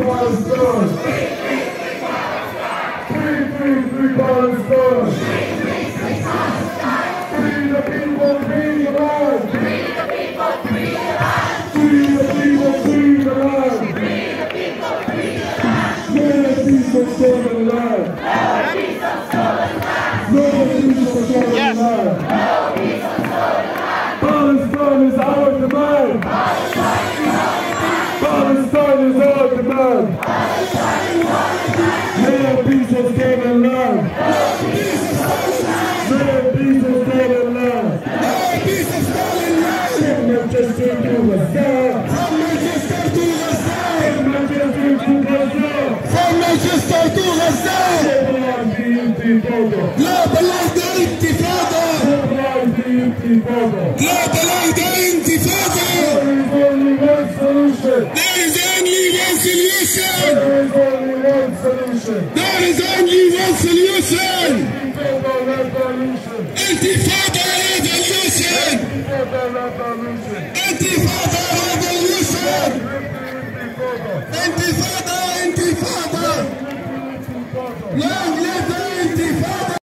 Palestine! Free, free, free Palestine! Free the people, free the land! Free the people, free the land! Free the people, free the land! Free the people, free the land! No peace of stolen land! No peace of stolen land! No peace of stolen land! No peace of stolen land! Palestine is our demand! Palestine is our demand! Palestine is our demand! Palestine is our demand! No peace of stolen land! No peace of stolen land! No peace of stolen land! No peace of stolen land! From Manchester to Gaza! From Manchester to Gaza! From Manchester to Gaza! From Manchester to Gaza! لا بلاد انتفاضة! لا بلاد انتفاضة! لا بلاد انتفاضة! There is only one solution! There is only one solution! There is only one solution! Intifada revolution! Intifada revolution!